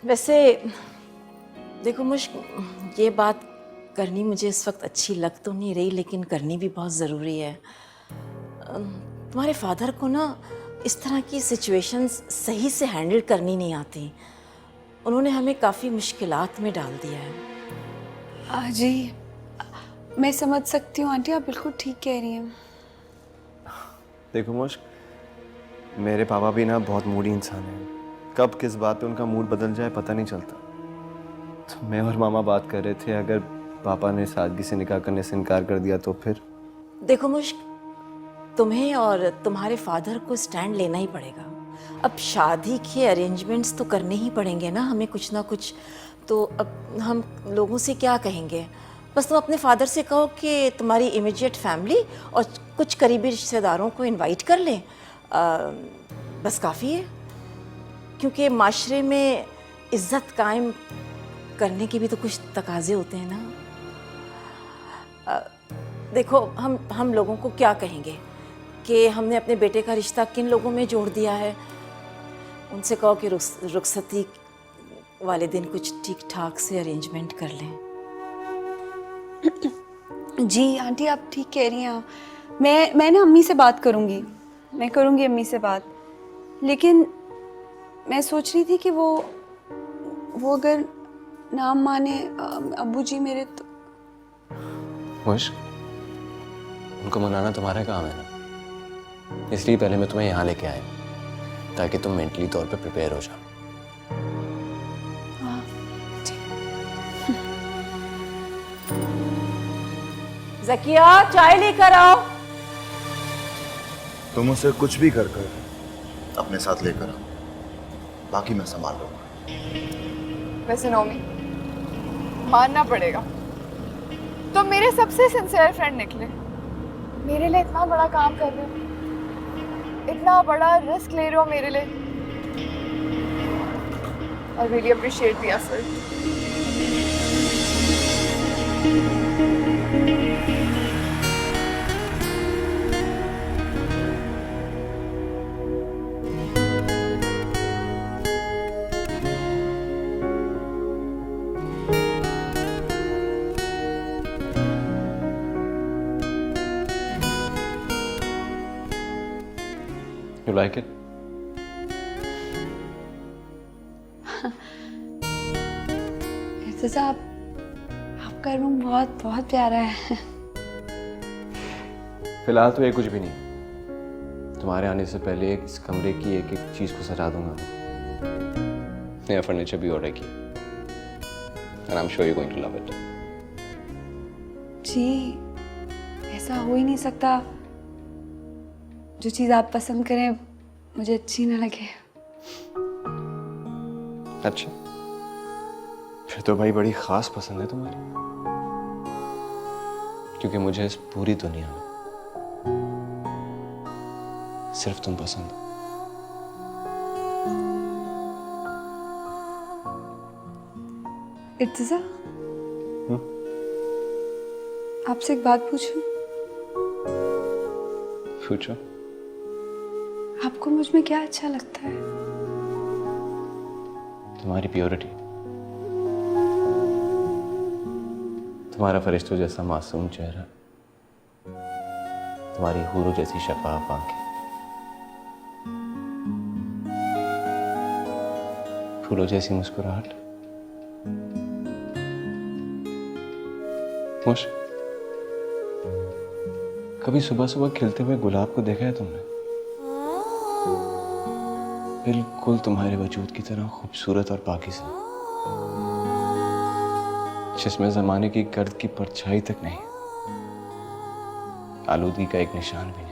वैसे देखो मुश्क ये बात करनी मुझे इस वक्त अच्छी लग तो नहीं रही, लेकिन करनी भी बहुत ज़रूरी है। तुम्हारे फादर को ना इस तरह की सिचुएशंस सही से हैंडल करनी नहीं आती। उन्होंने हमें काफ़ी मुश्किलात में डाल दिया है। जी, मैं समझ सकती हूँ आंटी, आप बिल्कुल ठीक कह रही हैं। देखो मुश्क, मेरे पापा भी ना बहुत मूडी इंसान हैं। कब किस बात पे उनका मूड बदल जाए पता नहीं चलता। तो मैं और मामा बात कर रहे थे, अगर पापा ने सादगी से निकाह करने से इनकार कर दिया तो फिर? देखो मुश्क, तुम्हें और तुम्हारे फादर को स्टैंड लेना ही पड़ेगा। अब शादी के अरेंजमेंट्स तो करने ही पड़ेंगे ना हमें, कुछ ना कुछ। तो अब हम लोगों से क्या कहेंगे? बस तुम अपने फादर से कहो कि तुम्हारी इमीडिएट फैमिली और कुछ करीबी रिश्तेदारों को इनवाइट कर लें। बस काफ़ी है, क्योंकि माशरे में इज्जत कायम करने के भी तो कुछ तकाजे होते हैं ना। देखो हम लोगों को क्या कहेंगे कि हमने अपने बेटे का रिश्ता किन लोगों में जोड़ दिया है। उनसे कहो कि रुखसती वाले दिन कुछ ठीक ठाक से अरेंजमेंट कर लें। जी आंटी, आप ठीक कह रही हैं। मैं ना अम्मी से बात करूँगी, मैं करूँगी अम्मी से बात। लेकिन मैं सोच रही थी कि वो अगर ना माने अब्बू जी मेरे, तो मुश्क, उनको मनाना तुम्हारा काम है ना, इसलिए पहले मैं तुम्हें यहाँ लेके आया ताकि तुम मेंटली तौर पे प्रिपेयर हो जाओ। हाँ जी। ज़किया, चाय लेकर आओ। तुम उसे कुछ भी कर कर अपने साथ लेकर आओ, बाकी मैं संभाल लूंगा। वैसे नोमी, मानना पड़ेगा, तो मेरे सबसे सिंसियर फ्रेंड निकले। मेरे लिए इतना बड़ा काम कर रहे हो, इतना बड़ा रिस्क ले रहे हो मेरे लिए। I really appreciate the effort. You like it? इर्तिजा, आपका रूम बहुत बहुत प्यारा है। फिलहाल तो ये कुछ भी नहीं। तुम्हारे आने से पहले इस कमरे की एक एक चीज को सजा दूंगा। नया फर्नीचर भी ऑर्डर किया, and I'm sure you're going to love it. जी, ऐसा हो ही नहीं सकता। जो चीज़ आप पसंद करें मुझे अच्छी ना लगे। अच्छा, फिर तो भाई बड़ी खास पसंद है तुम्हारी, क्योंकि मुझे इस पूरी दुनिया में सिर्फ तुम पसंद हो। इर्तिजा, आपसे एक बात पूछूं? पूछो। आपको मुझ में क्या अच्छा लगता है? तुम्हारी प्योरिटी, तुम्हारा फरिश्तों जैसा मासूम चेहरा, तुम्हारी हूरों जैसी शफाफ आंखें, फूलों जैसी मुस्कुराहट। मुश्क, कभी सुबह सुबह खिलते हुए गुलाब को देखा है तुमने? बिल्कुल तुम्हारे वजूद की तरह खूबसूरत और पाकीज़ा, जिसमें जमाने की गर्द की परछाई तक नहीं, आलूदगी का एक निशान भी नहीं।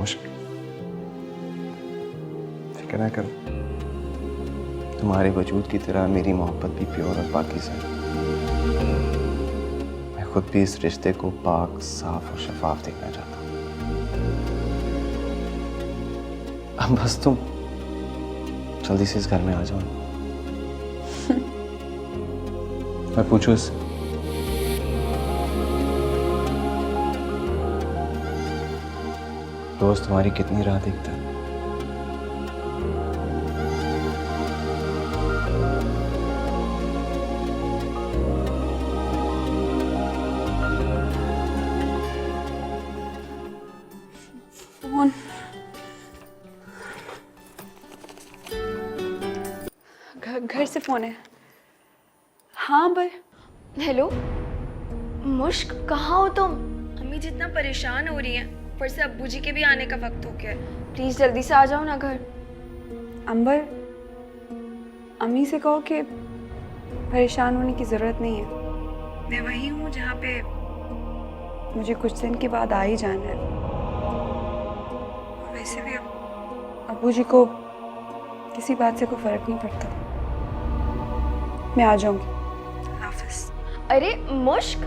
मुश्क, फिक्र ना करो, तुम्हारे वजूद की तरह मेरी मोहब्बत भी प्योर और पाकीज़ा है। मैं खुद भी इस रिश्ते को पाक, साफ और शफाफ देखना चाहता हूँ। अब बस तुम जल्दी से इस घर में आ जाओ। मैं पूछूं इससे, दोस्त तुम्हारी कितनी राह देखता है? फोन घर से फोन है। हाँ अंबर। हेलो मुश्क, कहाँ हो तुम? अम्मी जितना परेशान हो रही हैं, ऊपर से अब्बू जी के भी आने का वक्त हो गया है। प्लीज जल्दी से आ जाओ ना घर। अंबर, अम्मी से कहो कि परेशान होने की ज़रूरत नहीं है। मैं वही हूँ जहाँ पे मुझे कुछ दिन के बाद आ ही जाना है। और वैसे भी अब्बू जी को किसी बात से कोई फ़र्क नहीं पड़ता। मैं आ जाऊँगी। अल्लाह हाफ़िज़। अरे मुश्क,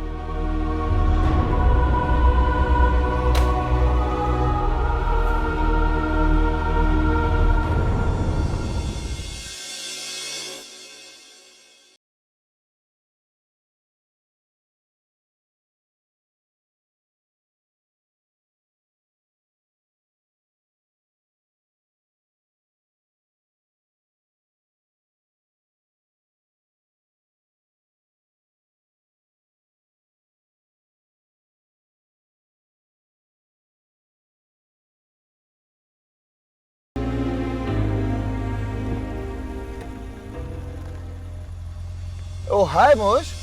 ओ हाय Mushk.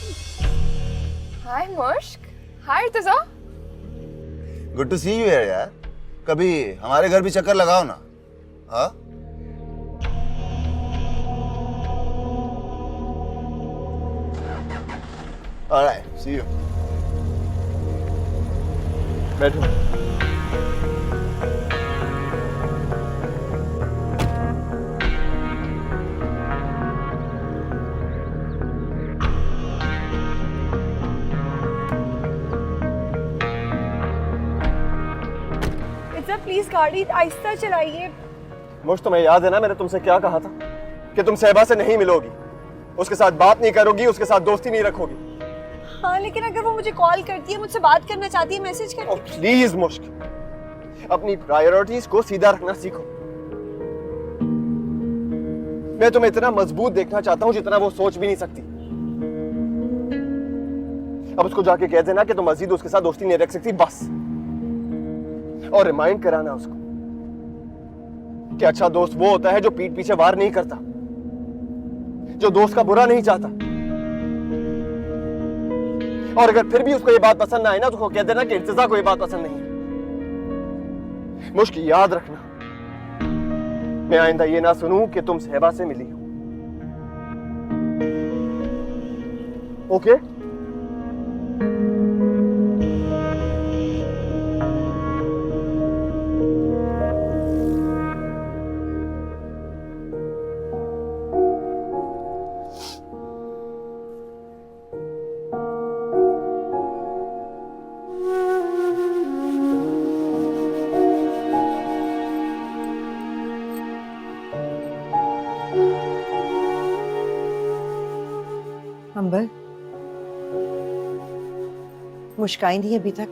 Hi Mushk. Hi Irtiza. Good to see you here यार। कभी हमारे घर भी चक्कर लगाओ ना। हाँ? Alright, see you. बैठो। प्लीज गाड़ी आहिस्ता चलाइए। मुझे तुम्हें याद है ना, मैंने तुमसे क्या कहा था कि तुम सहबा से नहीं मिलोगी, उसके साथ बात नहीं करोगी, उसके साथ दोस्ती नहीं रखोगी। हाँ लेकिन अगर वो मुझे कॉल करती है, मुझसे बात करना चाहती है, मैसेज करती है। प्लीज मुश्क, अपनी प्रायोरिटीज को सीधा रखना सीखो। मैं तुम्हें इतना मजबूत देखना चाहता हूं जितना वो सोच भी नहीं सकती। अब उसको जाके कह देना कि तुम मजीद उसके साथ दोस्ती नहीं रख सकती, बस। और रिमाइंड कराना उसको कि अच्छा दोस्त वो होता है जो पीठ पीछे वार नहीं करता, जो दोस्त का बुरा नहीं चाहता। और अगर फिर भी उसको ये बात पसंद ना आए ना, तो उसको कह देना कि इर्तिजा को ये बात पसंद नहीं है। मुश्क, याद रखना, मैं आइंदा ये ना सुनूं कि तुम सहबा से मिली हो। ओके? अंबर, मुश्काई नहीं अभी तक?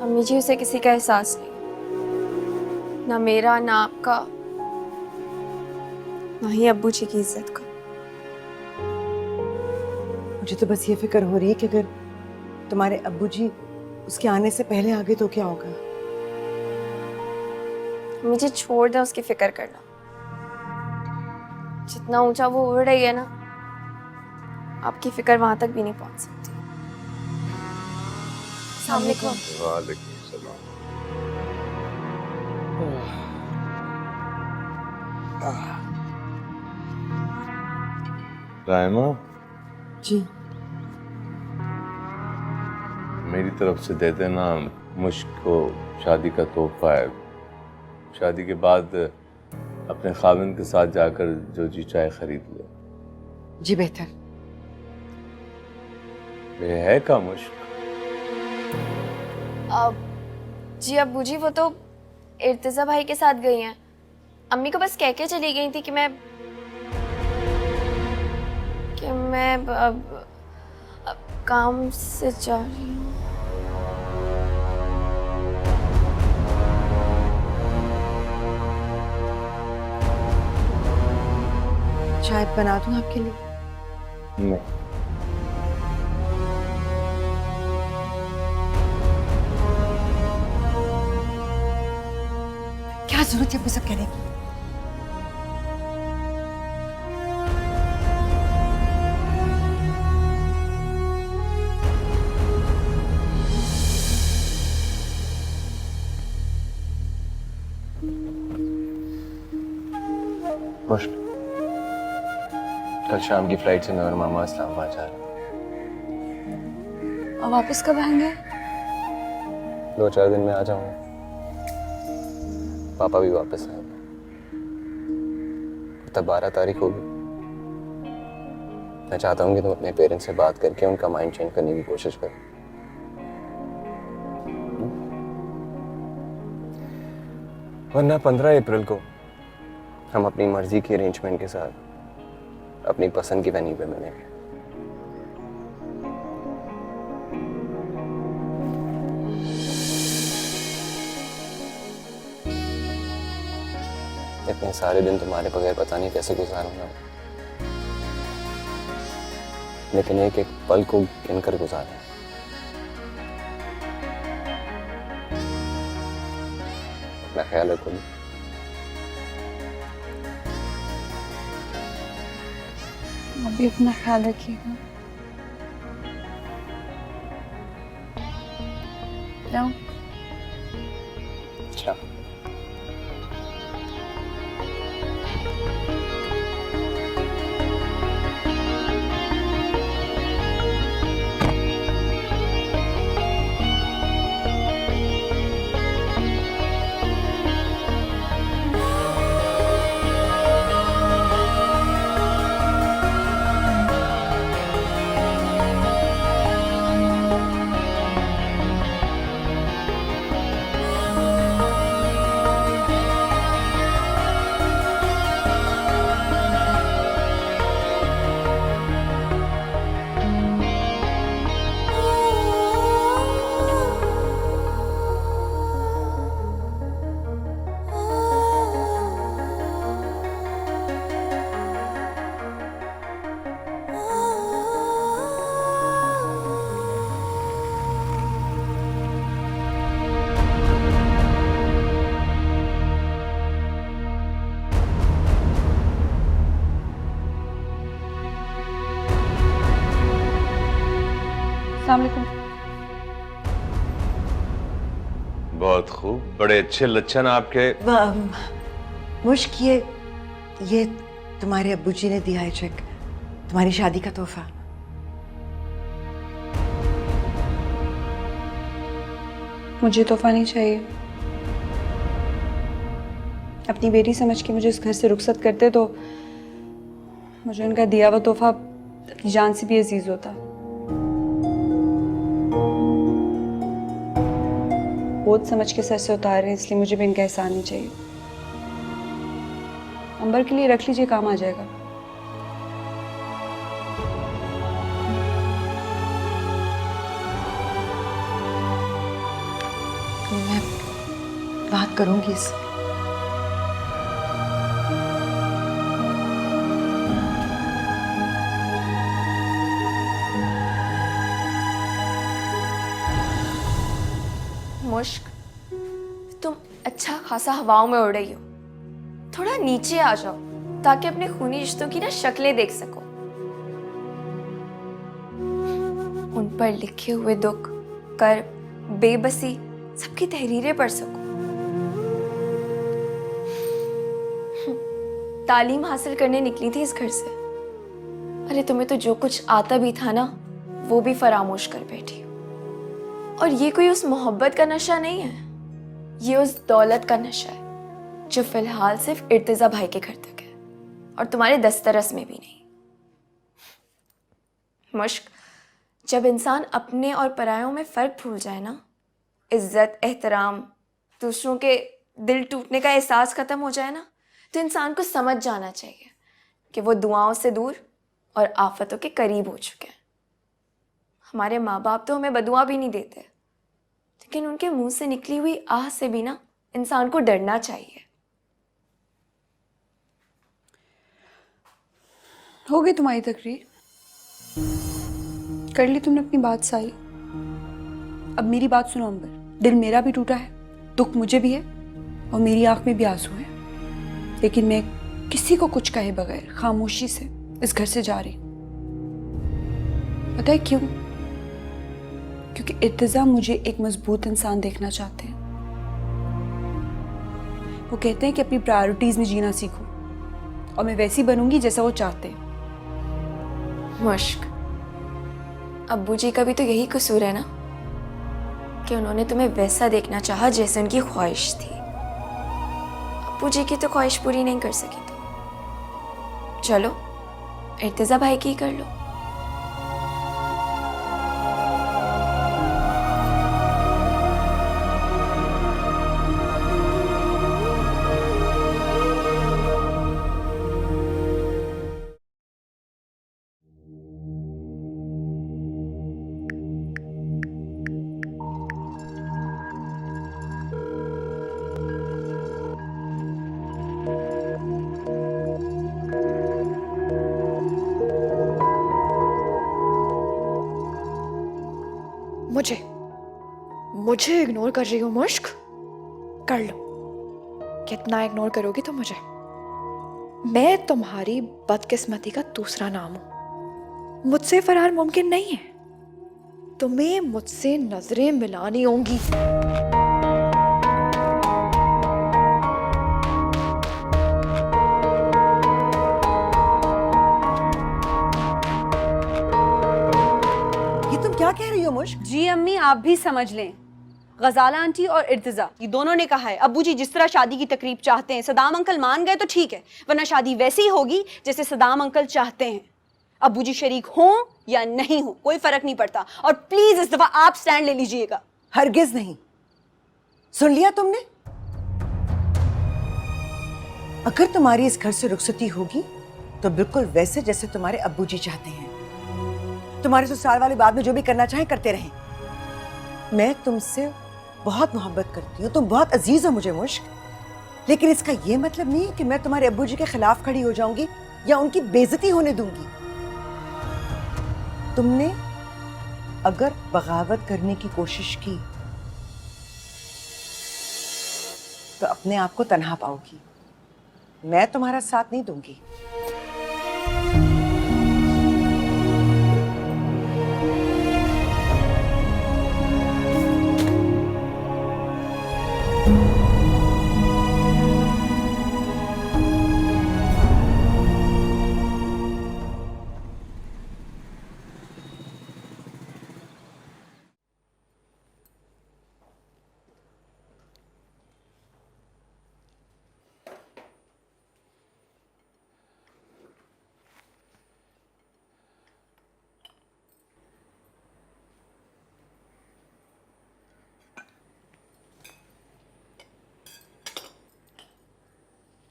अम्मी जी, उसे किसी का एहसास नहीं, ना मेरा ना आपका, ना ही अब्बू जी की इज्जत का। मुझे तो बस ये फिक्र हो रही है कि अगर तुम्हारे अब्बू जी उसके आने से पहले आ गए तो क्या होगा? मुझे छोड़ दे उसकी फिक्र करना। जितना ऊंचा वो उड़ रही है ना, आपकी फिक्र वहां तक भी नहीं पहुंच सकती। अस्सलाम वालेकुम। वालेकुम सलाम। रायमा, जी मेरी तरफ से दे देना, मुश्क को शादी का तोहफा है। शादी के बाद अपने खाविंद के साथ जाकर जो जी चाहे खरीद ले। जी बेहतर। ये है का मुश्क? जी अब्बू जी वो तो इर्तिजा भाई के साथ गई हैं। अम्मी को बस कह के चली गई थी कि मैं अब काम से जा रही हूँ। चाय बना दूं आपके लिए? नहीं। क्या जरूरत है वो सब कहने की? मुश्क, कल शाम की फ्लाइट से मैं और मामा इस्लामाबाद जा रहे हैं। और वापस कब आएंगे? 2-4 दिन में आ जाऊंगा। पापा भी वापस आएंगे। तब 12 तारीख होगी। मैं चाहता हूँ कि तुम अपने पेरेंट्स से बात करके उनका माइंड चेंज करने की कोशिश करो। वरना 15 अप्रैल को हम अपनी मर्जी के अरेंजमेंट के साथ अपनी पसंद की वेन्यू पे मिलेंगे। इतने सारे दिन तुम्हारे बगैर पता नहीं कैसे गुजारूंगा, लेकिन एक एक पल को गिनकर गुजारूंगा। अपना ख्याल रखो। आप भी अपना ख्याल रखिएगा। जाओ। अच्छा। अस्सलाम वालेकुम। बहुत खूब, बड़े अच्छे लक्षण आपके। मुश्क, ये तुम्हारे अब्बूजी ने दिया है चेक, तुम्हारी शादी का तोहफा। मुझे तोहफा नहीं चाहिए। अपनी बेटी समझ के मुझे इस घर से रुखसत करते तो मुझे उनका दिया हुआ तोहफा अपनी जान से भी अजीज होता। बोझ समझ के सर से उतार रहे हैं, इसलिए मुझे भी इनका एहसान नहीं चाहिए। अंबर के लिए रख लीजिए, काम आ जाएगा। मैं बात करूंगी इससे। मुश्क, तुम अच्छा खासा हवाओं में उड़ रही हो। थोड़ा नीचे आ जाओ ताकि अपने खूनी रिश्तों की ना शक्लें देख सको, उन पर लिखे हुए दुख, कर्ब, बेबसी सबकी तहरीरें पढ़ सको। तालीम हासिल करने निकली थी इस घर से। अरे तुम्हें तो जो कुछ आता भी था ना, वो भी फरामोश कर बैठी हो। और ये कोई उस मोहब्बत का नशा नहीं है, ये उस दौलत का नशा है जो फिलहाल सिर्फ इर्तिजा भाई के घर तक है और तुम्हारे दस्तरस में भी नहीं। मुश्क, जब इंसान अपने और परायों में फ़र्क भूल जाए ना, इज्जत, एहतराम, दूसरों के दिल टूटने का एहसास ख़त्म हो जाए ना, तो इंसान को समझ जाना चाहिए कि वो दुआओं से दूर और आफतों के करीब हो चुके हैं। हमारे माँ बाप तो हमें बदुआ भी नहीं देते, लेकिन उनके मुंह से निकली हुई आह से भी ना इंसान को डरना चाहिए। हो गई तुम्हारी तकरीर, कर ली तुमने अपनी बात सारी। अब मेरी बात सुनो अंबर, दिल मेरा भी टूटा है, दुख मुझे भी है और मेरी आंख में भी आंसू है, लेकिन मैं किसी को कुछ कहे बगैर खामोशी से इस घर से जा रही हूं। पता है क्यों? क्योंकि इर्तिजा मुझे एक मजबूत इंसान देखना चाहते हैं। वो कहते हैं कि अपनी प्रायोरिटीज में जीना सीखो और मैं वैसी बनूंगी जैसा वो चाहते हैं। मुश्क, अब्बू जी का भी तो यही कसूर है ना कि उन्होंने तुम्हें वैसा देखना चाहा जैसे उनकी ख्वाहिश थी। अब्बू जी की तो ख्वाहिश पूरी नहीं कर सकी तो चलो इर्तिजा भाई की कर लो। मुझे इग्नोर कर रही हो मुश्क? कर लो, कितना इग्नोर करोगी तो मुझे। मैं तुम्हारी बदकिस्मती का दूसरा नाम हूं। मुझसे फरार मुमकिन नहीं है, तुम्हें मुझसे नजरें मिलानी होंगी। ये तुम क्या कह रही हो मुश्क? जी अम्मी, आप भी समझ लें, गजाला आंटी और इर्तिजा ये दोनों ने कहा है अब्बू जी जिस तरह शादी की तकरीब चाहते हैं, सदाम अंकल मान गए तो ठीक है, वरना शादी वैसी ही होगी जैसे सदाम अंकल चाहते हैं। अब्बू जी शरीक हों या नहीं हो कोई फर्क नहीं पड़ता, और प्लीज इस दफा आप स्टैंड ले लीजिएगा। हरगिज नहीं। सुन लिया तुमने? अगर तुम्हारी इस घर से रुखसती होगी तो बिल्कुल वैसे जैसे तुम्हारे अब्बू जी चाहते हैं। तुम्हारे ससुराल वाले बाद में जो भी करना चाहें करते रहें। मैं तुमसे बहुत मोहब्बत करती हूँ, तुम बहुत अजीज हो मुझे मुश्क, लेकिन इसका यह मतलब नहीं है कि मैं तुम्हारे अब्बू जी के खिलाफ खड़ी हो जाऊंगी या उनकी बेइज्जती होने दूंगी। तुमने अगर बगावत करने की कोशिश की तो अपने आप को तन्हा पाओगी। मैं तुम्हारा साथ नहीं दूंगी।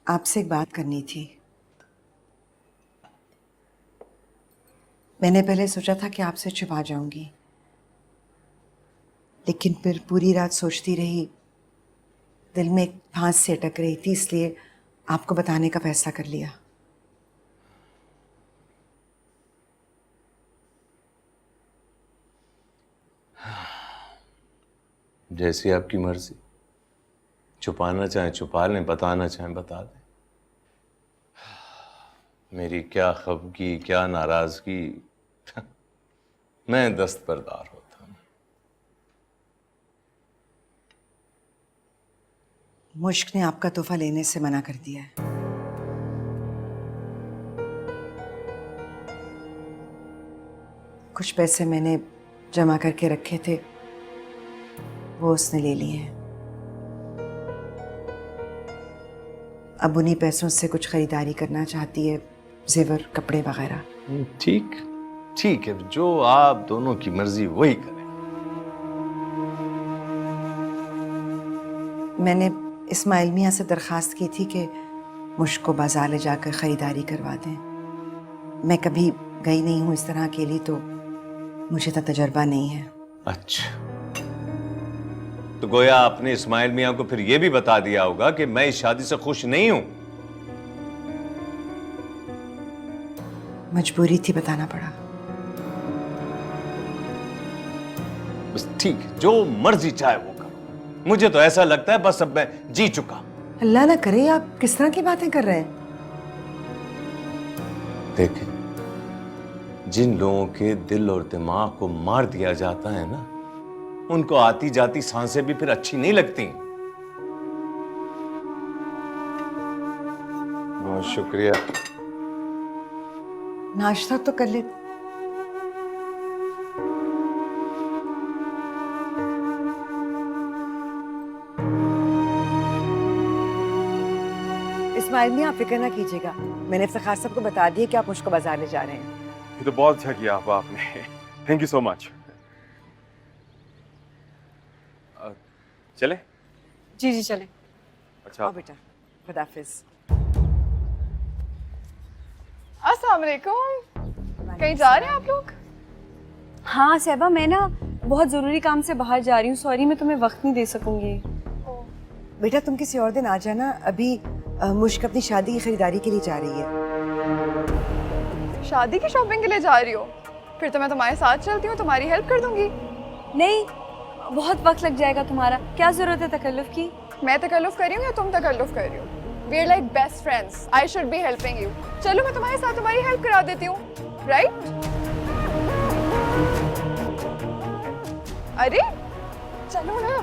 आपसे एक बात करनी थी। मैंने पहले सोचा था कि आपसे छुपा जाऊंगी, लेकिन फिर पूरी रात सोचती रही, दिल में एक फांस से अटक रही थी, इसलिए आपको बताने का फैसला कर लिया। जैसी आपकी मर्जी, छुपाना चाहें छुपा लें, बताना चाहें बता दें। मेरी क्या खफगी, क्या नाराजगी, मैं दस्तबरदार होता हूं। मुश्क ने आपका तोहफा लेने से मना कर दिया है। कुछ पैसे मैंने जमा करके रखे थे, वो उसने ले लिए हैं। अब उन्हीं पैसों से कुछ खरीदारी करना चाहती है, जेवर, कपड़े वगैरह। ठीक ठीक है, जो आप दोनों की मर्जी वही करें। मैंने इस्माइल मियाँ से दरख्वास्त की थी कि मुझको बाजार ले जाकर ख़रीदारी करवा दें। मैं कभी गई नहीं हूँ इस तरह अकेली, तो मुझे तो तजर्बा नहीं है। अच्छा, तो गोया आपने इस्माइल मियाँ को फिर यह भी बता दिया होगा कि मैं इस शादी से खुश नहीं हूं। मजबूरी थी, बताना पड़ा। बस ठीक है, जो मर्जी चाहे वो करो। मुझे तो ऐसा लगता है बस अब मैं जी चुका। अल्लाह ना करे, आप किस तरह की बातें कर रहे हैं? देखें, जिन लोगों के दिल और दिमाग को मार दिया जाता है ना, उनको आती जाती सांसें भी फिर अच्छी नहीं लगती। बहुत शुक्रिया। नाश्ता तो कर ले। इस्माइल मियाँ, आप फिक्र ना कीजिएगा, मैंने इफ्तिखार साहब को बता दिया कि आप मुझको बाजार ले जा रहे हैं। ये तो बहुत अच्छा किया आपने, थैंक यू सो मच। चले? जी जी चलें। अच्छा आओ बेटा, खुदा हाफिज। अस्सलाम वालेकुम। कहीं जा रहे हैं आप लोग? हाँ सहबा, मैं ना बहुत ज़रूरी काम से बाहर जा रही हूँ, सॉरी मैं तुम्हें वक्त नहीं दे सकूंगी। बेटा तुम किसी और दिन आ जाना, अभी मुश्क अपनी शादी की खरीदारी के लिए जा रही है। शादी की शॉपिंग के लिए जा रही हो? फिर तो मैं तुम्हारे साथ चलती हूँ, तुम्हारी हेल्प कर दूंगी। नहीं, बहुत वक्त लग जाएगा तुम्हारा, क्या ज़रूरत है तकल्लुफ़ की? मैं तकल्लुफ़ कर रही हूँ या तुम तकल्लुफ़ कर रही हो? We are like best friends, I should be helping you. चलो मैं तुम्हारे साथ तुम्हारी हेल्प करा देती हूँ, राइट? अरे चलो ना।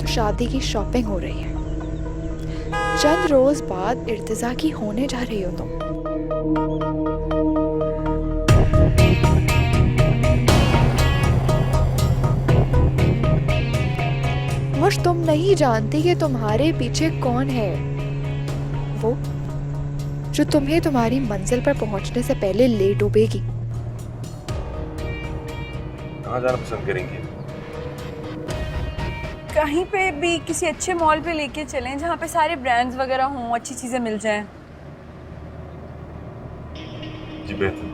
शादी की शॉपिंग हो रही है, चंद रोज बाद इर्तिजा की होने जा रही हो तुम। मुझ तुम नहीं जानती कि तुम्हारे पीछे कौन है, वो जो तुम्हें तुम्हारी मंजिल पर पहुंचने से पहले ले डूबेगी। कहाँ जाना पसंद करेंगे? कहीं पे भी, किसी अच्छे मॉल पे लेके चलें जहाँ पे सारे ब्रांड्स वगैरह हों, अच्छी चीज़ें मिल जाएं। जी बेहतर।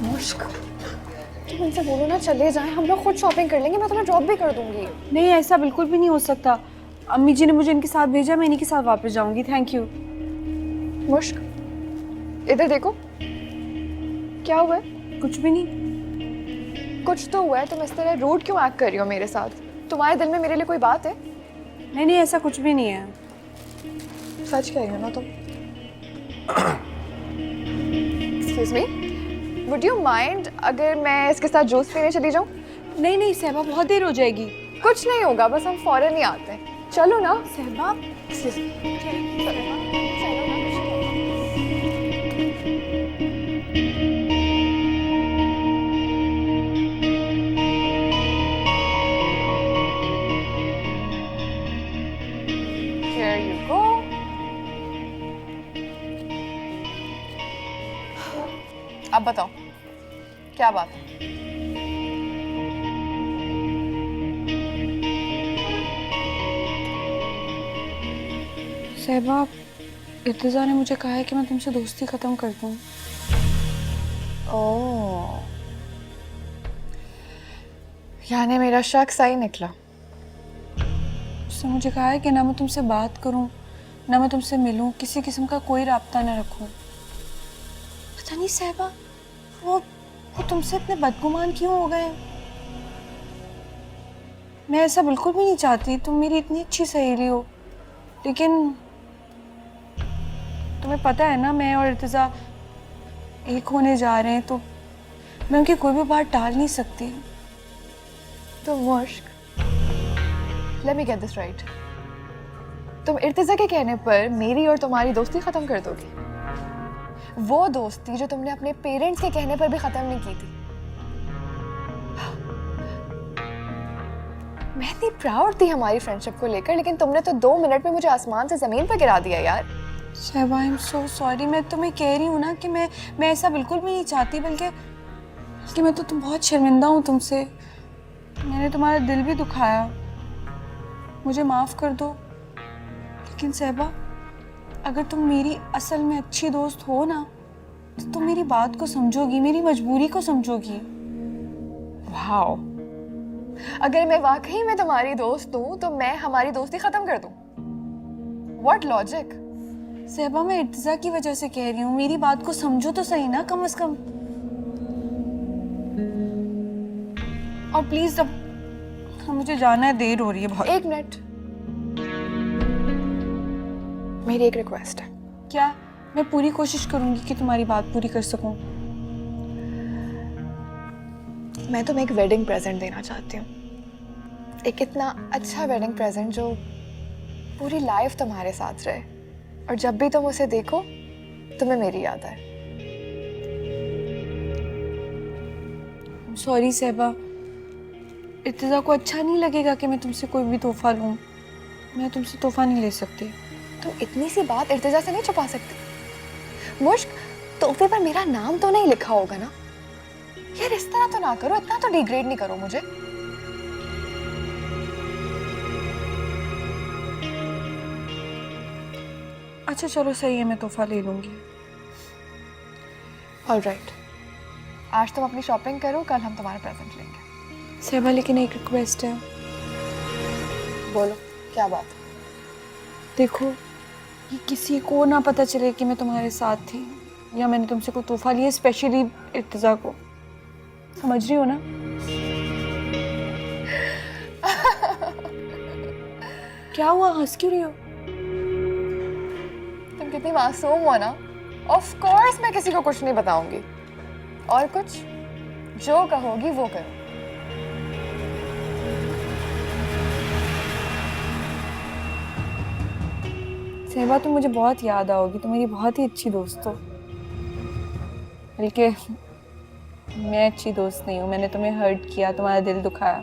मुश्क, तुम इनसे बोलो ना चले जाएं, हम लोग खुद शॉपिंग कर लेंगे, मैं तुम्हें ड्रॉप भी कर दूंगी। नहीं, ऐसा बिल्कुल भी नहीं हो सकता। अम्मी जी ने मुझे इनके साथ भेजा, मैं इन्हीं के साथ वापस जाऊंगी। Thank you. मुश्क, इधर देखो, क्या हुआ है? कुछ भी नहीं। कुछ तो हुआ है, तुम इस तरह रूड क्यों एक्ट कर रही हो मेरे साथ? तुम्हारे दिल में मेरे लिए कोई बात है? नहीं नहीं, ऐसा कुछ भी नहीं है। सच कह रही हो ना तुम? Excuse me, would you mind अगर मैं इसके साथ जूस पीने चली जाऊँ? नहीं नहीं सहबा, बहुत देर हो जाएगी। कुछ नहीं होगा, बस हम फौरन ही आते हैं। चलो ना। सहबा, एक्सक्यूज मी, चलो ना, चलो ना, कुछ नहीं होगा। Here you go. अब बताओ, क्या बात है? सहबा, इर्तिजा ने मुझे कहा है कि मैं तुमसे दोस्ती खत्म कर दूं। ओह, यानी मेरा शक सही निकला। उसने मुझे कहा है कि ना मैं तुमसे बात करूं, ना मैं तुमसे मिलूं, किसी किस्म का कोई राब्ता ना रखूं। पता नहीं सहबा, वो तुमसे इतने बदगुमान क्यों हो गए? मैं ऐसा बिल्कुल भी नहीं चाहती, तुम मेरी इतनी अच्छी सहेली हो, लेकिन तुम्हें पता है ना मैं और इर्तिज़ा एक होने जा रहे हैं, तो मैं उनकी कोई भी बात टाल नहीं सकती। तो मुश्क, let me get this right, तुम इर्तिज़ा के कहने पर मेरी और तुम्हारी दोस्ती खत्म कर दोगी? वो दोस्ती जो तुमने अपने पेरेंट्स के कहने पर भी खत्म नहीं की थी। मैं इतनी प्राउड थी हमारी फ्रेंडशिप को लेकर, लेकिन तुमने तो 2 मिनट में मुझे आसमान से जमीन पर गिरा दिया यार। शहबा, आई एम सो सॉरी। मैं तुम्हें कह रही हूँ ना कि मैं ऐसा बिल्कुल भी नहीं चाहती, बल्कि मैं तो तुम बहुत शर्मिंदा हूँ तुमसे। मैंने तुम्हारा दिल भी दुखाया, मुझे माफ़ कर दो। लेकिन सहबा, अगर तुम मेरी असल में अच्छी दोस्त हो ना, तो तुम मेरी बात को समझोगी, मेरी मजबूरी को समझोगी। वाओ, अगर मैं वाकई में तुम्हारी दोस्त हूँ तो मैं हमारी दोस्ती खत्म कर दूँ? What logic? सहबा, मैं इर्तिज़ा की वजह से कह रही हूँ, मेरी बात को समझो तो सही ना कम से कम। और प्लीज अब मुझे जाना है, देर हो रही है बहुत। 1 मिनट, मेरी एक रिक्वेस्ट है। क्या? मैं पूरी कोशिश करूंगी कि तुम्हारी बात पूरी कर सकूं। मैं तुम्हें एक वेडिंग प्रेजेंट देना चाहती हूँ, एक इतना अच्छा वेडिंग प्रेजेंट जो पूरी लाइफ तुम्हारे साथ रहे, और जब भी तुम उसे देखो तुम्हें मेरी याद आए। सॉरी सहबा, इर्तिज़ा को अच्छा नहीं लगेगा कि मैं तुमसे कोई भी तोहफा लूं। मैं तुमसे तोहफा नहीं ले सकती। तुम इतनी सी बात इर्तिज़ा से नहीं छुपा सकती। मुश्क, तोहफे पर मेरा नाम तो नहीं लिखा होगा ना? यार इस तरह तो ना करो, इतना तो डिग्रेड नहीं करो मुझे। अच्छा चलो सही है, मैं तोहफा ले लूंगी। ऑलराइट, आज तुम अपनी शॉपिंग करो, कल हम तुम्हारा प्रेजेंट लेंगे। सहबा, लेकिन एक रिक्वेस्ट है। बोलो, क्या बात? देखो, ये किसी को ना पता चले कि मैं तुम्हारे साथ थी या मैंने तुमसे कोई तोहफा लिया, स्पेशली इर्तिज़ा को। समझ रही हो ना? क्या हुआ, हंस क्यों रही हो? तुम कितनी मासूम हो ना। ऑफ कोर्स मैं किसी को कुछ नहीं बताऊंगी, और कुछ जो कहोगी वो करो। सहबा, तुम मुझे बहुत याद आओगी, तुम मेरी बहुत ही अच्छी दोस्त हो। बल्कि मैं अच्छी दोस्त नहीं हूँ, मैंने तुम्हें हर्ट किया, तुम्हारा दिल दुखाया।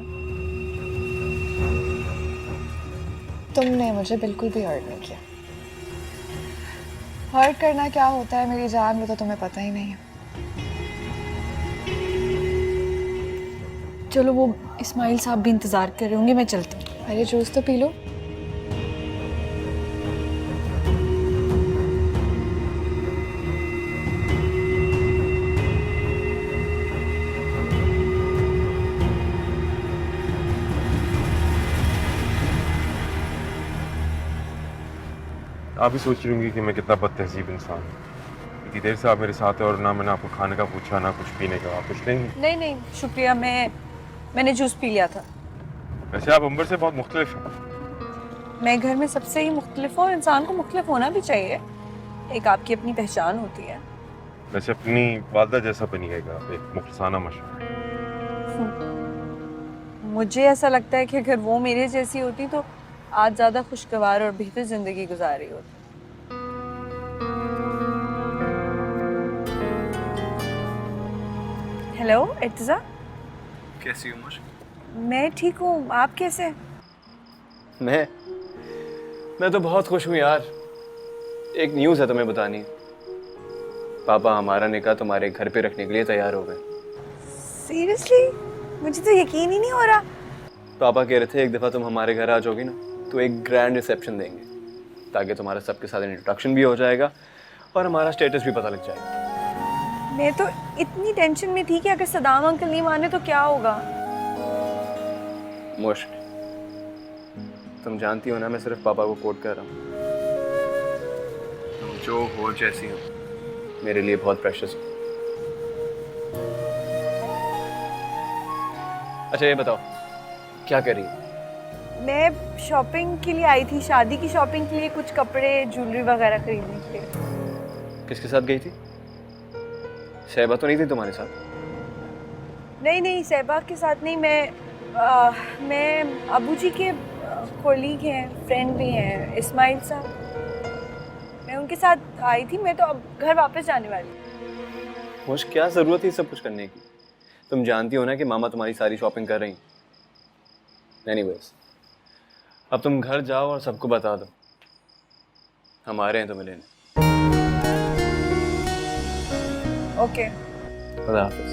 तुमने मुझे बिल्कुल भी हर्ट नहीं किया। हर्ट करना क्या होता है मेरी जान, वो तो तुम्हें पता ही नहीं है। चलो, वो इस्माइल साहब भी इंतजार कर रहे होंगे, मैं चलती हूँ। अरे जूस तो पी लो। आप ही सोच रही होंगी कि मैं कितना बदतहजीब इंसान हूँ। इतनी देर से आप मेरे साथ हैं और ना मैंने आपको खाने का पूछा, ना कुछ पीने का। आप कुछ लेंगे? नहीं नहीं शुक्रिया, मैंने जूस पी लिया था। वैसे आप अंबर से बहुत मुख्तलिफ हैं। मैं घर में सबसे ही मुख्तलिफ हूँ, इंसान को मुख्तलिफ होना भी चाहिए, एक आपकी अपनी पहचान होती है। वैसे अपनी वालदा जैसा बनिएगा, आप एक मुखलसाना मशहूर। मुझे ऐसा लगता है कि अगर वो मेरे जैसी होती तो आज ज़्यादा खुशगवार और बेहतर ज़िंदगी गुजार रही होती। हेलो इर्तिज़ा, कैसी हो मुश्क? मैं ठीक हूँ, आप कैसे? मैं तो बहुत खुश हूँ यार। एक न्यूज़ है तुम्हें बतानी। पापा हमारा निकाह तुम्हारे घर पे रखने के लिए तैयार हो गए। सीरियसली? मुझे तो यकीन ही नहीं हो रहा। पापा कह रहे थे एक दफ़ा तुम हमारे घर आ जाओगी ना तो एक ग्रैंड रिसेप्शन देंगे, ताकि तुम्हारा सबके साथ इंट्रोडक्शन भी हो जाएगा और हमारा स्टेटस भी पता लग जाएगा। मैं तो इतनी टेंशन में थी कि अगर सदाम अंकल नहीं माने तो क्या होगा। मुश्क, तुम जानती हो ना मैं सिर्फ पापा को कोट कर रहा हूँ। तुम जो हो जैसी हो मेरे लिए बहुत प्रेशियस हो। अच्छा ये बताओ क्या कर रही हो? मैं शॉपिंग के लिए आई थी, शादी की शॉपिंग के लिए, कुछ कपड़े ज्वेलरी वगैरह खरीदने के लिए। किसके साथ गई थी? शहबा तो नहीं थी तुम्हारे साथ? नहीं नहीं, सहबा के साथ नहीं। मैं अबू जी के कोलीग हैं, फ्रेंड भी हैं, इस्माइल साहब। मैं उनके साथ आई थी। मैं तो अब घर वापस जाने वाली हूँ। मुझे क्या ज़रूरत है सब कुछ करने की? तुम जानती हो ना कि मामा तुम्हारी सारी शॉपिंग कर रही हैं। एनीवेज, अब तुम घर जाओ और सबको बता दो हम आ रहे हैं तुम्हें लेने। ओके। खुदा हाफिज़।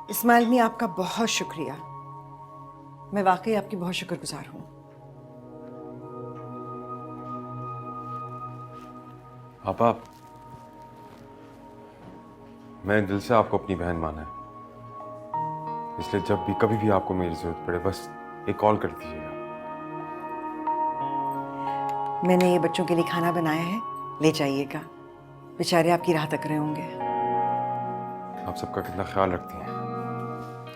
इस्माइल मियां, आपका बहुत शुक्रिया। मैं वाकई आपकी बहुत शुक्रगुजार हूँ। पापा, मैंने दिल से आपको अपनी बहन माना है, इसलिए जब भी कभी भी आपको मेरी जरूरत पड़े बस एक कॉल कर दीजिएगा। मैंने ये बच्चों के लिए खाना बनाया है, ले जाइएगा। बेचारे आपकी राह तक रहे होंगे। आप सबका कितना ख्याल रखती हैं।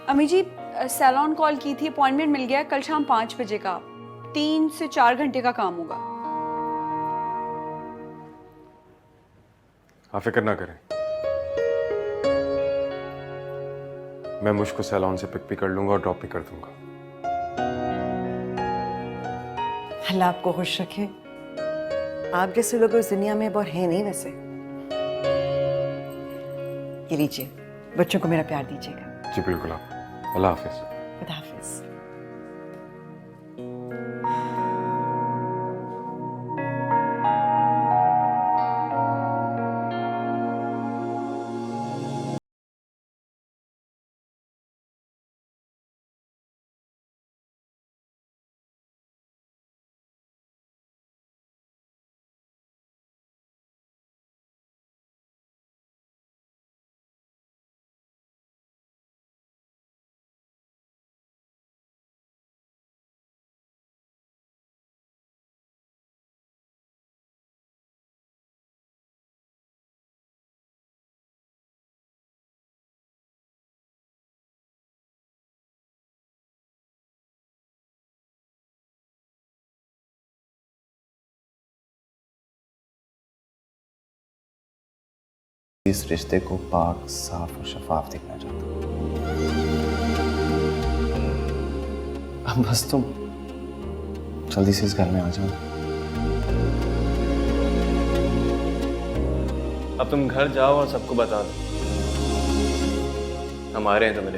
अम्मी जी, सैलून कॉल की थी, अपॉइंटमेंट मिल गया। कल शाम 5 बजे का, 3 से 4 घंटे का काम होगा। आप फिक्र ना करें, मैं मुझको सैलून से पिक भी कर लूंगा और ड्रॉप भी कर दूंगा। अल्लाह आपको खुश रखे। आप जैसे लोग इस दुनिया में बहुत हैं नहीं वैसे। ये लीजिए, बच्चों को मेरा प्यार दीजिएगा। जी बिल्कुल। आप अल्लाह हाफिज। खुदा हाफिज। इस रिश्ते को पाक, साफ और शफाफ देखना चाहता हूँ। अब बस तुम जल्दी से इस घर में आ जाओ। अब तुम घर जाओ और सबको बता दो हम आ रहे हैं तुम्हें लेने।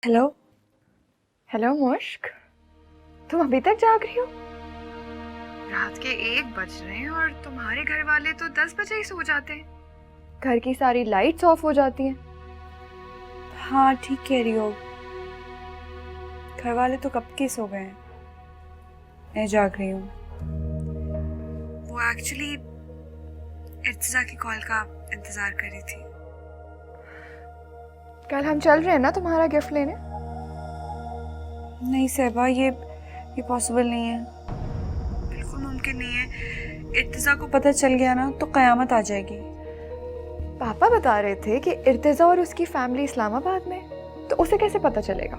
हेलो। हेलो मुश्क, तुम अभी तक जाग रही हो? रात के 1 बज रहे हैं और तुम्हारे घर वाले तो 10 बजे ही सो जाते हैं। घर की सारी लाइट्स ऑफ हो जाती हैं। हाँ, ठीक कह रही हो। घर वाले तो कब के सो गए हैं, मैं जाग रही हूँ। वो एक्चुअली इर्तिजा की कॉल का इंतज़ार कर रही थी। कल हम चल रहे हैं ना तुम्हारा गिफ्ट लेने? नहीं सहबा, ये पॉसिबल नहीं है, बिल्कुल मुमकिन नहीं है। इर्तिजा को पता चल गया ना तो क़यामत आ जाएगी। पापा बता रहे थे कि इर्तिजा और उसकी फैमिली इस्लामाबाद में, तो उसे कैसे पता चलेगा?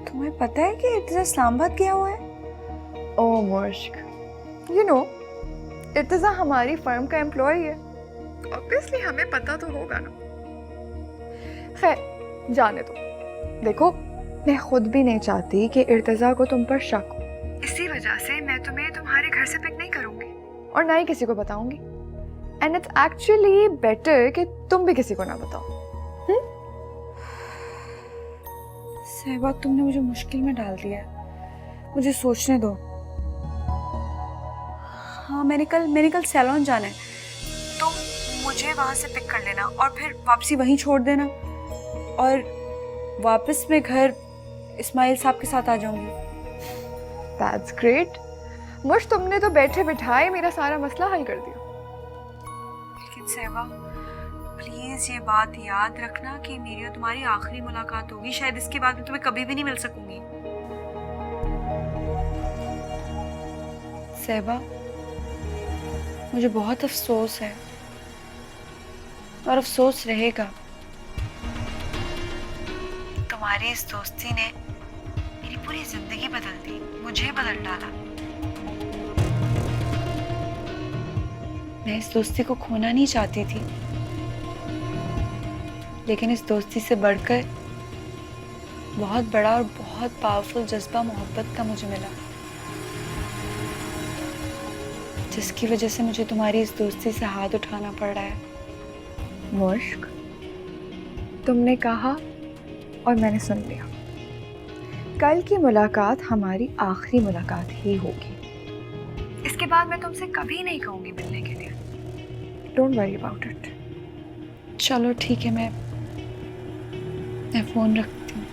तुम्हें पता है कि इर्तिजा इस्लामाबाद गया हुआ है? ओह मुश्क, यू नो इर्तिजा हमारी फर्म का एम्प्लॉय है, ऑब्वियसली हमें पता तो होगा ना। खैर जाने दो। देखो मैं खुद भी नहीं चाहती कि इर्तिजा को तुम पर शक हो, इसी वजह से मैं तुम्हें तुम्हारे घर से पिक नहीं करूंगी और ना ही किसी को बताऊंगी। एंड इट्स एक्चुअली बेटर कि तुम भी किसी को ना बताओ। सहबा, तुमने मुझे मुश्किल में डाल दिया है, मुझे सोचने दो। हाँ, मैंने कल सैलून जाना है, तुम मुझे वहाँ से पिक कर लेना और फिर वापसी वहीं छोड़ देना, और वापस मैं घर इस्माइल साहब के साथ आ जाऊंगी। That's great. मुझ तुमने तो बैठे बिठाए मेरा सारा मसला हल कर दिया। लेकिन सहबा, प्लीज ये बात याद रखना कि मेरी और तुम्हारी आखिरी मुलाकात होगी, शायद इसके बाद मैं तुम्हें कभी भी नहीं मिल सकूंगी। सहबा, मुझे बहुत अफसोस है और अफसोस रहेगा। तुम्हारी इस दोस्ती ने मेरी पूरी जिंदगी बदल दी, मुझे बदल डाला। मैं इस दोस्ती को खोना नहीं चाहती थी, लेकिन इस दोस्ती से बढ़कर बहुत बड़ा और बहुत पावरफुल जज्बा मोहब्बत का मुझे मिला, जिसकी वजह से मुझे तुम्हारी इस दोस्ती से हाथ उठाना पड़ रहा है। मुश्क, तुमने कहा और मैंने सुन लिया। कल की मुलाकात हमारी आखिरी मुलाकात ही होगी। इसके बाद मैं तुमसे कभी नहीं कहूंगी मिलने के लिए। Don't worry about it. चलो ठीक है, मैं फोन रखती हूँ।